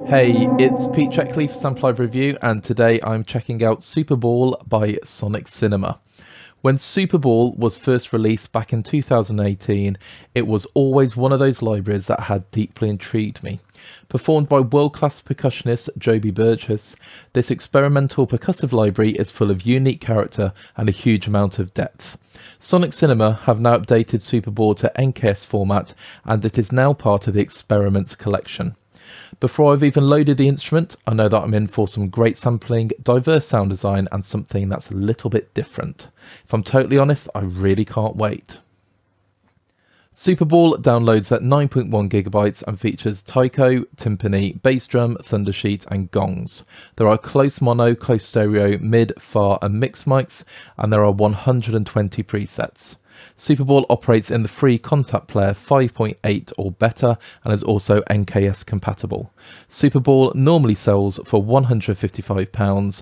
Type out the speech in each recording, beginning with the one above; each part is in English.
Hey, it's Pete Checkley for Sample Library Review, and today I'm checking out Superball by Sonixinema. When Superball was first released back in 2018, it was always one of those libraries that had deeply intrigued me. Performed by world-class percussionist Joby Burgess, this experimental percussive library is full of unique character and a huge amount of depth. Sonixinema have now updated Superball to NKS format, and it is now part of the Experiments collection. Before I've even loaded the instrument, I know that I'm in for some great sampling, diverse sound design, and something that's a little bit different. If I'm totally honest, I really can't wait. Superball downloads at 9.1 GB and features taiko, timpani, bass drum, thundersheet and gongs. There are close mono, close stereo, mid, far and mixed mics, and there are 120 presets. Superball operates in the free Kontakt Player 5.8 or better and is also NKS compatible. Superball normally sells for £155.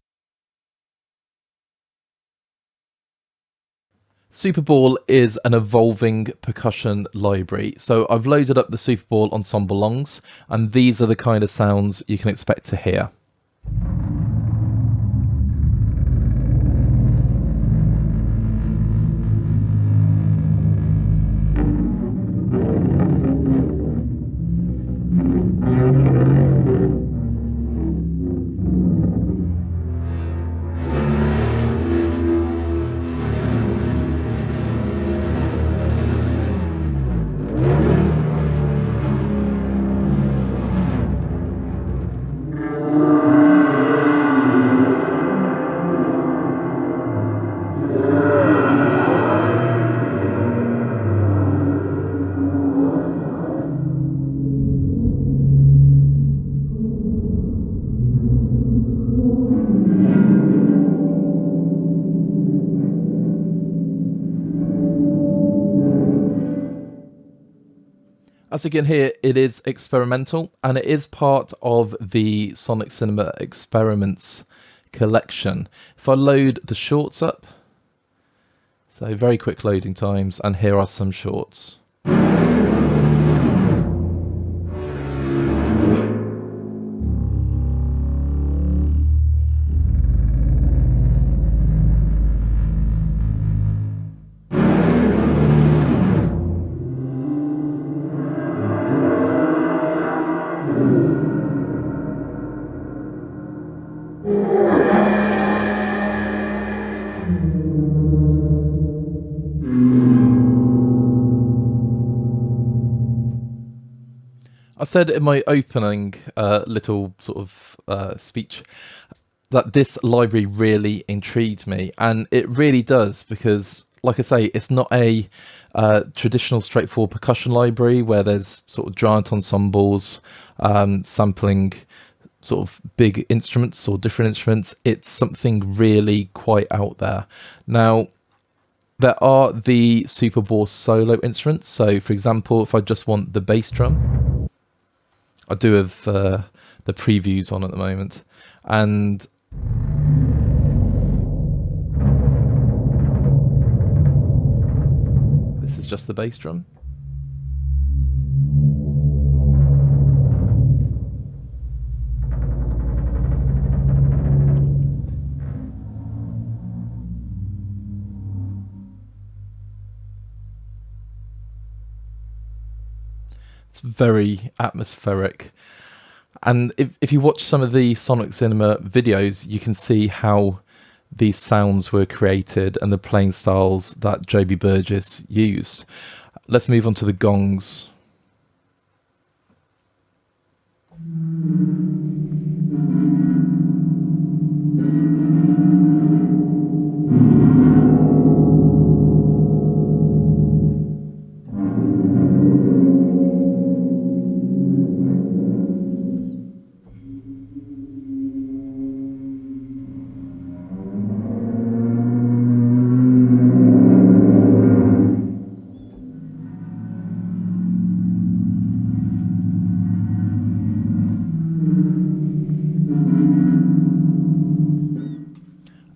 Superball is an evolving percussion library, so I've loaded up the Superball ensemble longs, and these are the kind of sounds you can expect to hear. As you can hear, it is experimental and it is part of the Sonixinema Experiments collection. If I load the shorts up, so very quick loading times, and here are some shorts. I said in my opening little sort of speech that this library really intrigued me, and it really does, because like I say, it's not a traditional straightforward percussion library where there's sort of giant ensembles sampling sort of big instruments or different instruments. It's something really quite out there. Now, there are the Superball solo instruments. So for example, if I just want the bass drum, I do have the previews on at the moment, and this is just the bass drum. It's very atmospheric, and if you watch some of the Sonixinema videos, you can see how these sounds were created and the playing styles that Joby Burgess used. Let's move on to the gongs.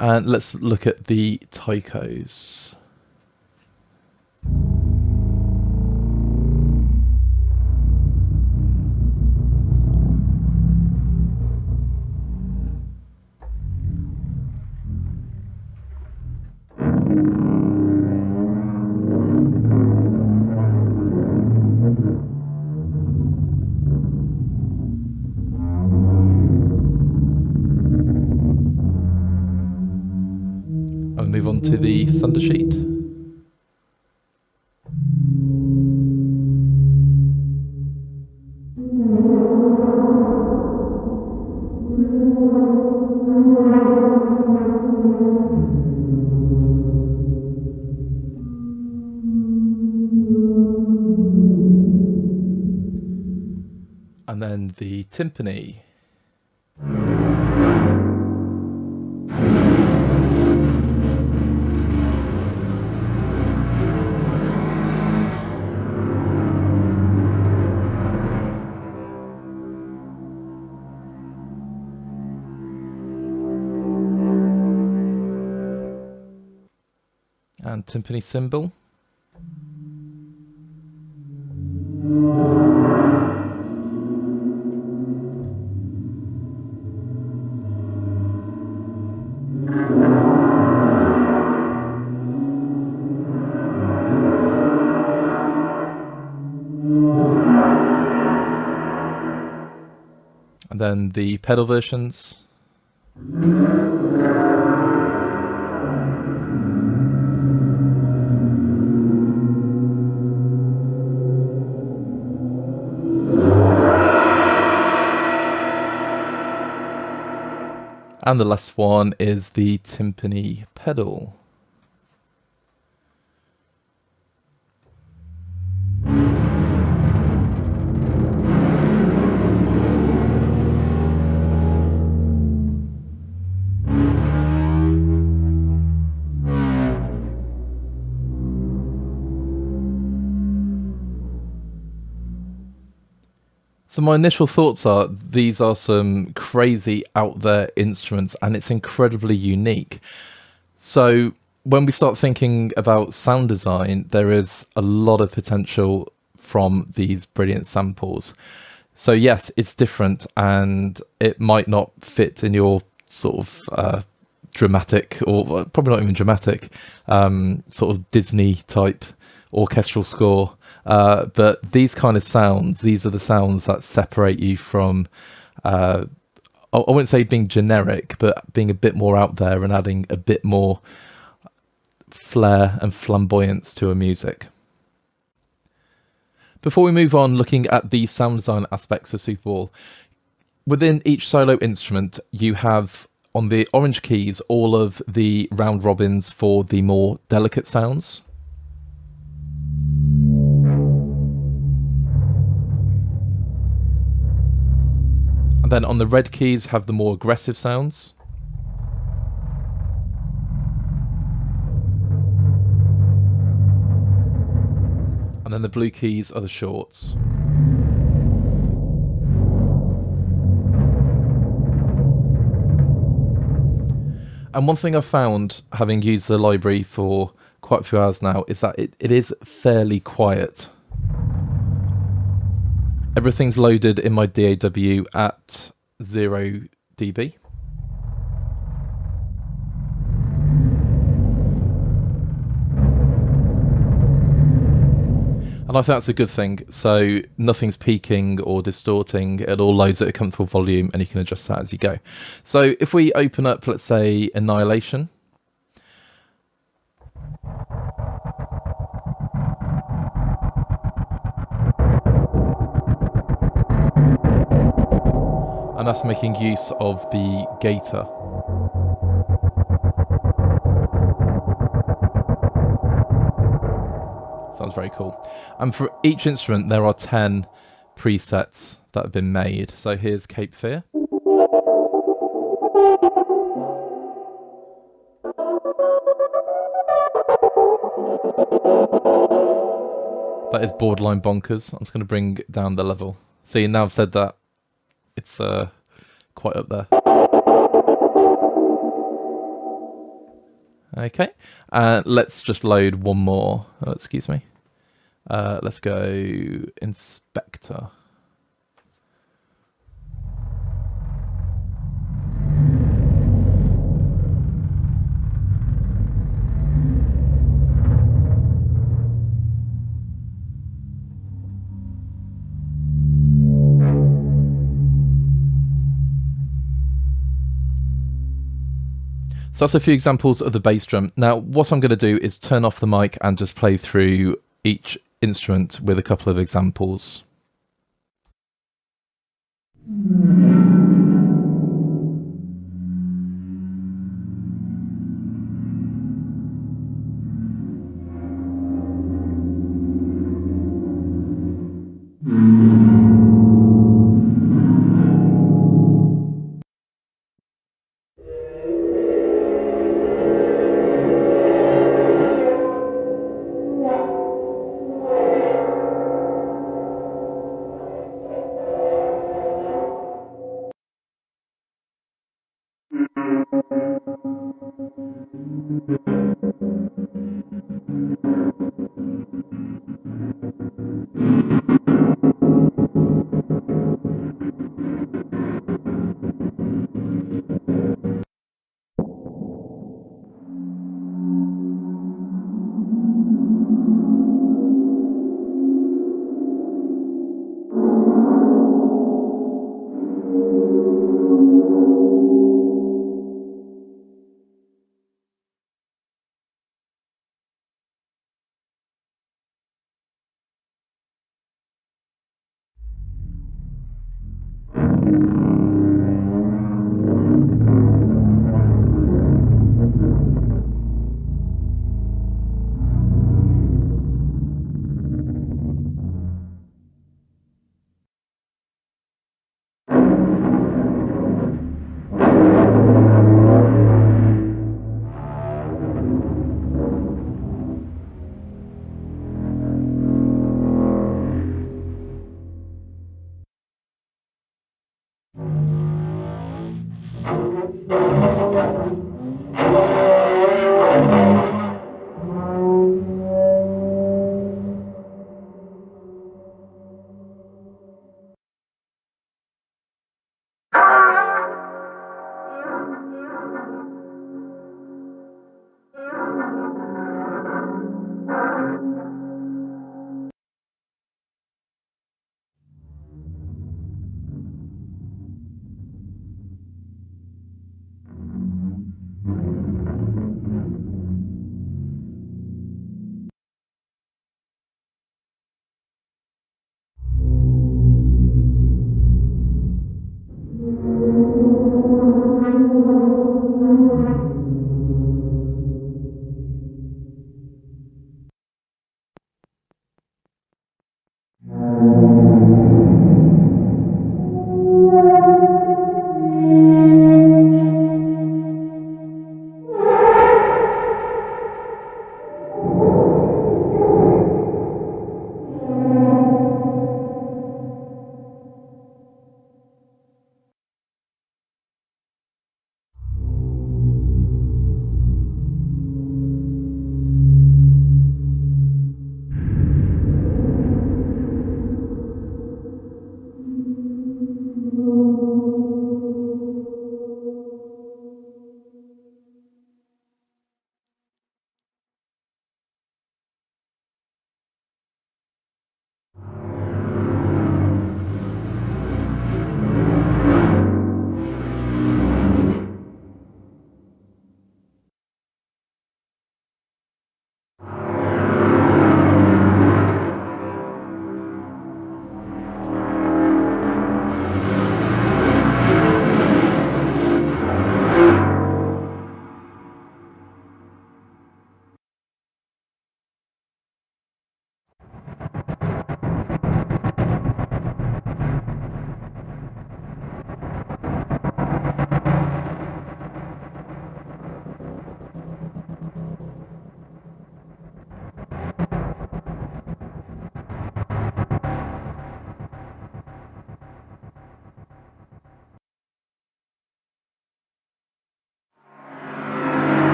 And let's look at the taikos. to the thunder sheet. And then the timpani. And timpani cymbal. And then the pedal versions. And the last one is the timpani pedal. So my initial thoughts are these are some crazy out there instruments and it's incredibly unique. So when we start thinking about sound design, there is a lot of potential from these brilliant samples. So yes, it's different and it might not fit in your sort of dramatic, or probably not even dramatic, sort of Disney type orchestral score. But these kind of sounds, these are the sounds that separate you from, I wouldn't say being generic, but being a bit more out there and adding a bit more flair and flamboyance to a music. Before we move on looking at the sound design aspects of Superball, within each solo instrument you have on the orange keys all of the round robins for the more delicate sounds. And then on the red keys have the more aggressive sounds. And then the blue keys are the shorts. And one thing I've found, having used the library for quite a few hours now, is that it is fairly quiet. Everything's loaded in my DAW at 0 dB. And I think that's a good thing. So nothing's peaking or distorting. It all loads at a comfortable volume and you can adjust that as you go. So if we open up, let's say, Annihilation. And that's making use of the gator. Sounds very cool. And for each instrument, there are 10 presets that have been made. So here's Cape Fear. That is borderline bonkers. I'm just going to bring down the level. See, now I've said that, it's quite up there. Okay, let's just load one more. Oh, excuse me. Let's go Inspector. So that's a few examples of the bass drum. Now, what I'm going to do is turn off the mic and just play through each instrument with a couple of examples.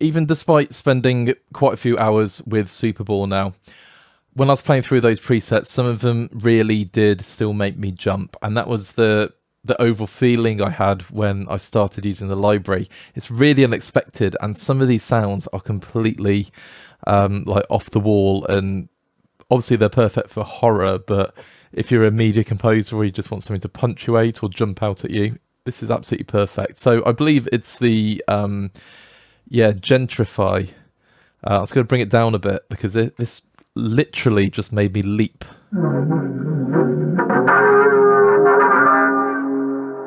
Even despite spending quite a few hours with Superball now, when I was playing through those presets, some of them really did still make me jump, and that was the overall feeling I had when I started using the library. It's really unexpected, and some of these sounds are completely like off the wall, and obviously they're perfect for horror, but if you're a media composer or you just want something to punctuate or jump out at you, this is absolutely perfect. So I believe it's the Gentrify. I was going to bring it down a bit because this literally just made me leap.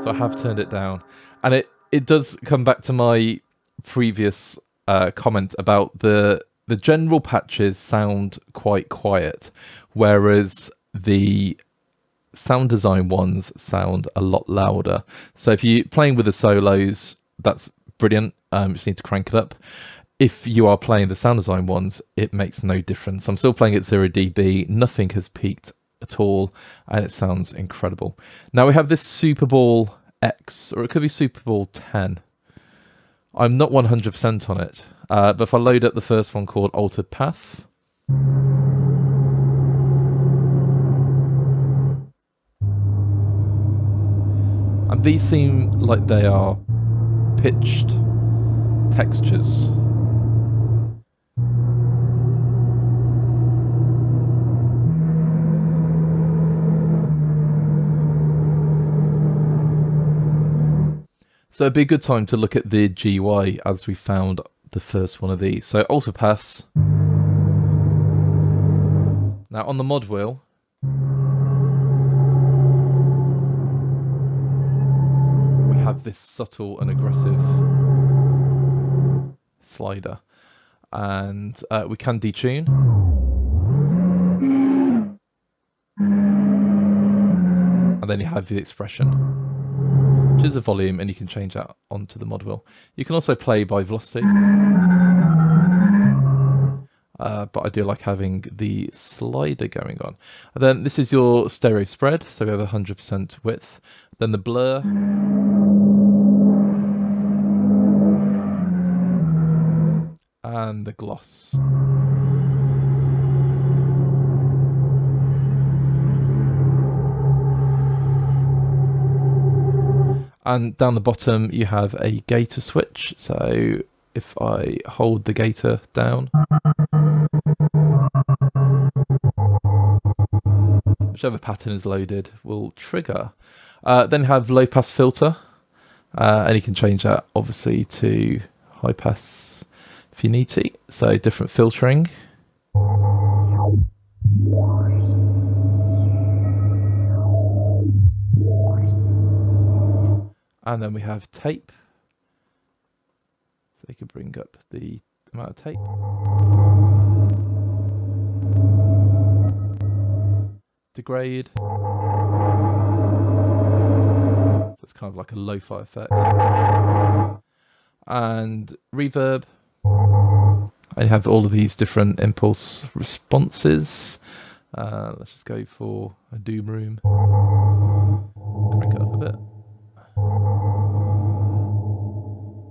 So I have turned it down, and it does come back to my previous comment about the general patches sound quite quiet, whereas the sound design ones sound a lot louder. So if you're playing with the solos, that's brilliant. You just need to crank it up. If you are playing the sound design ones, it makes no difference. I'm still playing at 0 dB. Nothing has peaked at all, and it sounds incredible. Now we have this Superball X, or it could be Superball 10. I'm not 100% on it, but if I load up the first one called Altered Path, and these seem like they are pitched textures. So it'd be a good time to look at the GUI as we found the first one of these. So Alter Paths. Now on the mod wheel, we have this subtle and aggressive slider, and we can detune. And then you have the expression, which is the volume, and you can change that onto the mod wheel. You can also play by velocity, but I do like having the slider going on. And then this is your stereo spread, so we have 100% width. Then the blur, and the gloss. And down the bottom you have a gator switch. So if I hold the gator down, whichever pattern is loaded will trigger. Then you have low pass filter, and you can change that obviously to high pass if you need to. So different filtering. And then we have tape. So you can bring up the amount of tape. Degrade. So it's kind of like a lo-fi effect. And reverb. I have all of these different impulse responses. Let's just go for a doom room. Crank it up a bit.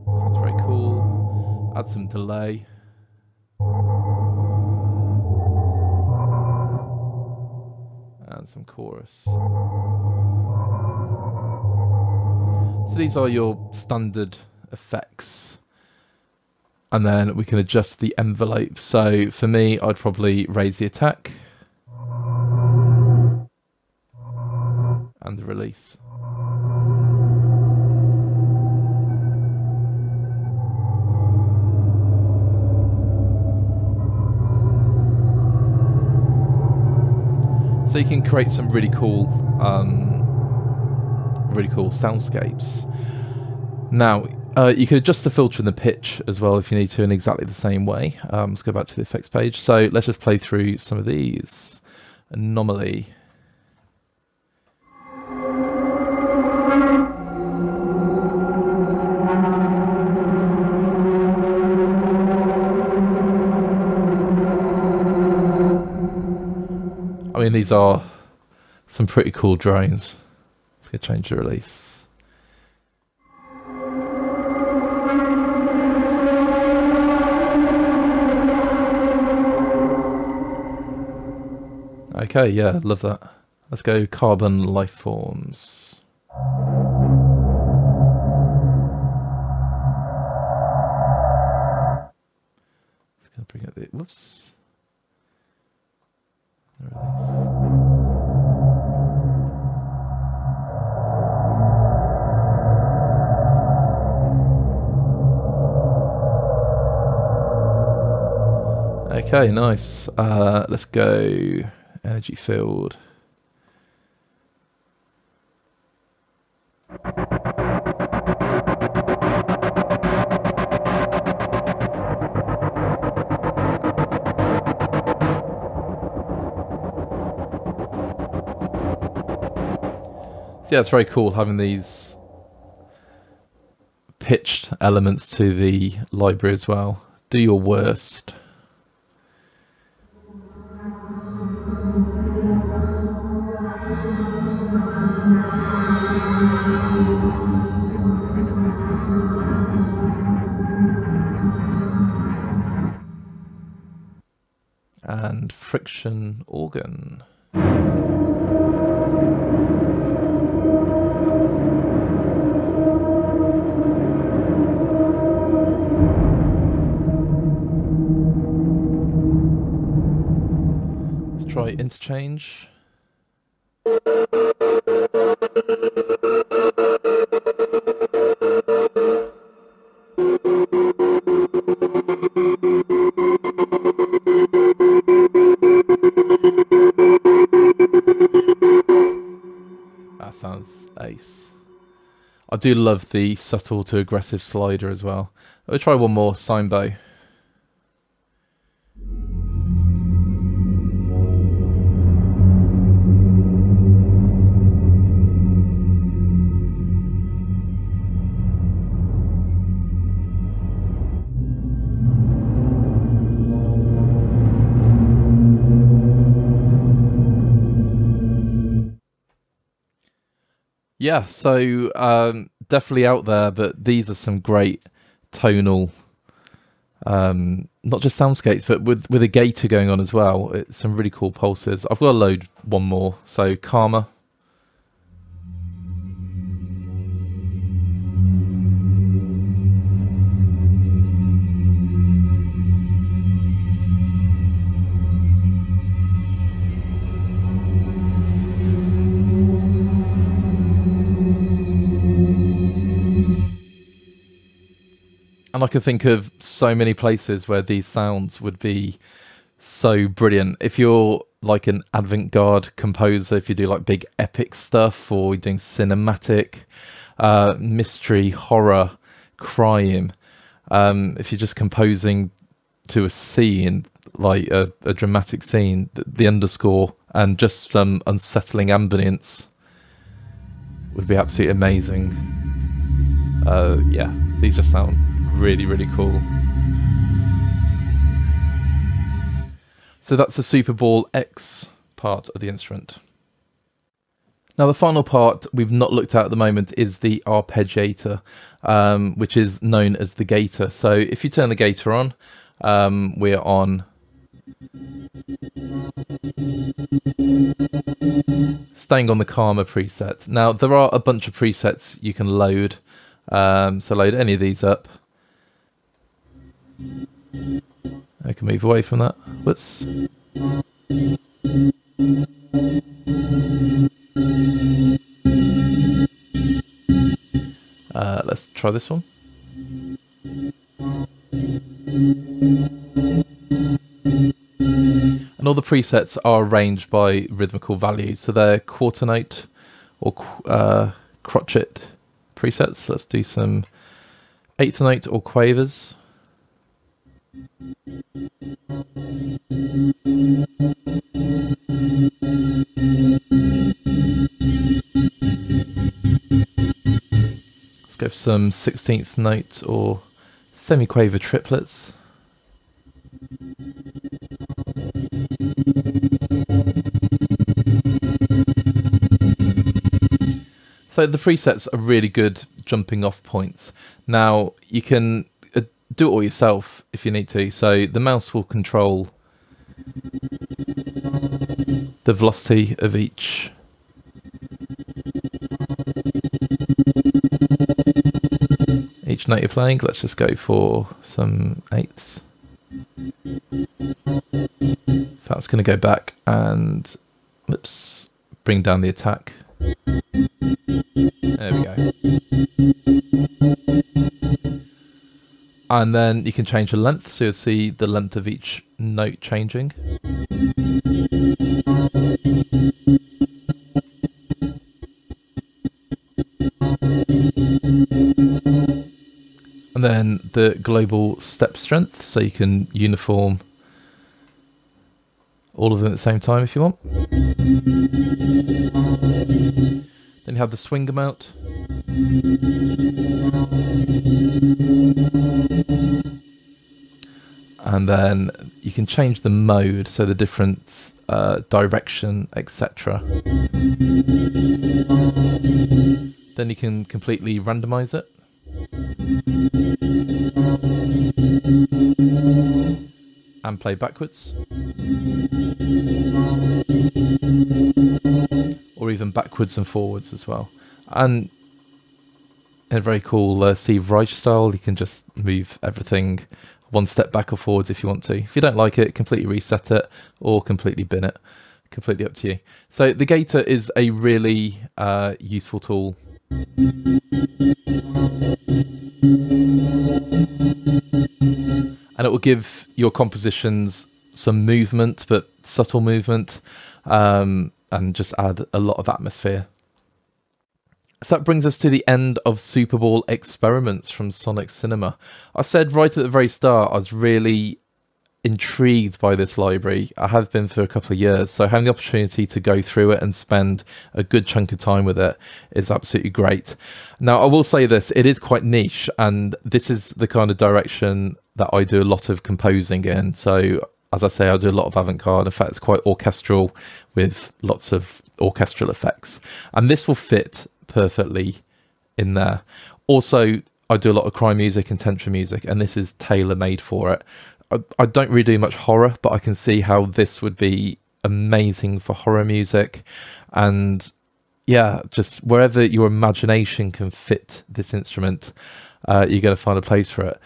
Sounds very cool. Add some delay. And some chorus. So these are your standard effects. And then we can adjust the envelope. So for me, I'd probably raise the attack. And the release. So you can create some really cool soundscapes. Now, you can adjust the filter and the pitch as well if you need to in exactly the same way. Let's go back to the effects page. So let's just play through some of these. Anomaly. I mean, these are some pretty cool drones. Let's go change the release. Okay, yeah, love that. Let's go carbon life forms. Let's go bring up the whoops. Okay, nice. Let's go energy field. So yeah, it's very cool having these pitched elements to the library as well. Do your worst. And friction organ. Let's try interchange. That sounds ace. I do love the subtle to aggressive slider as well. I'll try one more, sine bow. Yeah, so definitely out there, but these are some great tonal, not just soundscapes, but with a gator going on as well. It's some really cool pulses. I've got to load one more. So Karma. And I can think of so many places where these sounds would be so brilliant. If you're like an avant-garde composer, if you do like big epic stuff, or you're doing cinematic, mystery, horror, crime, if you're just composing to a scene, like a dramatic scene, the underscore and just some unsettling ambience would be absolutely amazing. Yeah, these just sound really, really cool. So that's the Superball X part of the instrument. Now the final part we've not looked at the moment is the Arpeggiator, which is known as the gator. So if you turn the gator on, we're on staying on the calmer preset. Now there are a bunch of presets you can load, so load any of these up. I can move away from that. Whoops. Let's try this one. And all the presets are arranged by rhythmical values, so they're quarter note or crotchet presets. Let's do some eighth note or quavers. Let's go for some 16th note or semi-quaver triplets. So the presets are really good jumping off points. Now you can do it all yourself if you need to. So the mouse will control the velocity of each note you're playing. Let's just go for some eighths. That's going to go back and oops, bring down the attack. There we go. And then you can change the length, so you'll see the length of each note changing. And then the global step strength, so you can uniform all of them at the same time if you want. Then you have the swing amount. And then you can change the mode, so the different direction, etc. Then you can completely randomize it. And play backwards. Or even backwards and forwards as well. And in a very cool Steve Reich style, you can just move everything one step back or forwards if you want to. If you don't like it, completely reset it or completely bin it. Completely up to you. So the gator is a really useful tool. And it will give your compositions some movement, but subtle movement, and just add a lot of atmosphere. So that brings us to the end of Superball experiments from Sonixinema. I said right at the very start, I was really intrigued by this library. I have been for a couple of years, so having the opportunity to go through it and spend a good chunk of time with it is absolutely great. Now, I will say this, it is quite niche, and this is the kind of direction that I do a lot of composing in. So, as I say, I do a lot of avant-garde. In fact, it's quite orchestral with lots of orchestral effects. And this will fit perfectly in there. Also, I do a lot of crime music and tantra music, and this is tailor-made for it. I don't really do much horror, but I can see how this would be amazing for horror music. And yeah, just wherever your imagination can fit this instrument, you're going to find a place for it.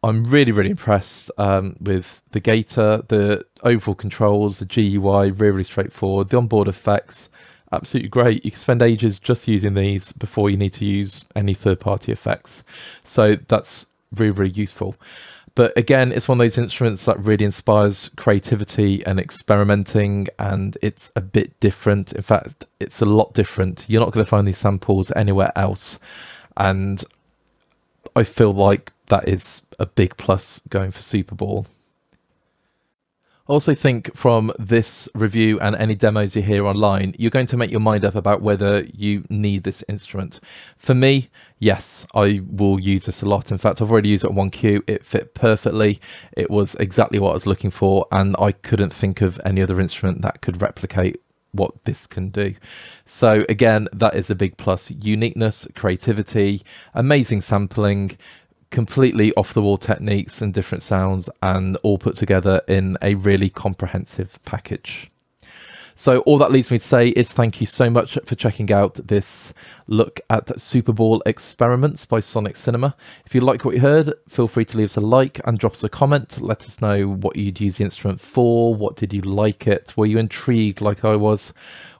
I'm really, really impressed with the gator, the overall controls, the GUI, really, really straightforward. The onboard effects, absolutely great. You can spend ages just using these before you need to use any third-party effects. So that's really, really useful. But again, it's one of those instruments that really inspires creativity and experimenting, and it's a bit different. In fact, it's a lot different. You're not going to find these samples anywhere else. And I feel like that is a big plus going for Superball. I also think from this review and any demos you hear online, you're going to make your mind up about whether you need this instrument. For me, yes, I will use this a lot. In fact, I've already used it on 1Q. It fit perfectly. It was exactly what I was looking for, and I couldn't think of any other instrument that could replicate what this can do. So again, that is a big plus. Uniqueness, creativity, amazing sampling, completely off-the-wall techniques and different sounds, and all put together in a really comprehensive package. So all that leads me to say is thank you so much for checking out this look at Superball Experiments by Sonixinema. If you like what you heard, feel free to leave us a like and drop us a comment. Let us know what you'd use the instrument for. What did you like it? Were you intrigued like I was?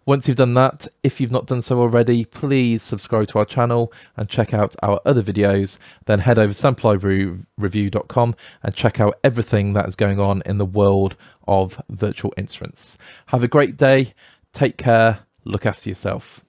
Once you've done that, if you've not done so already, please subscribe to our channel and check out our other videos. Then head over to samplereview.com and check out everything that is going on in the world of virtual instruments. Have a great day. Take care. Look after yourself.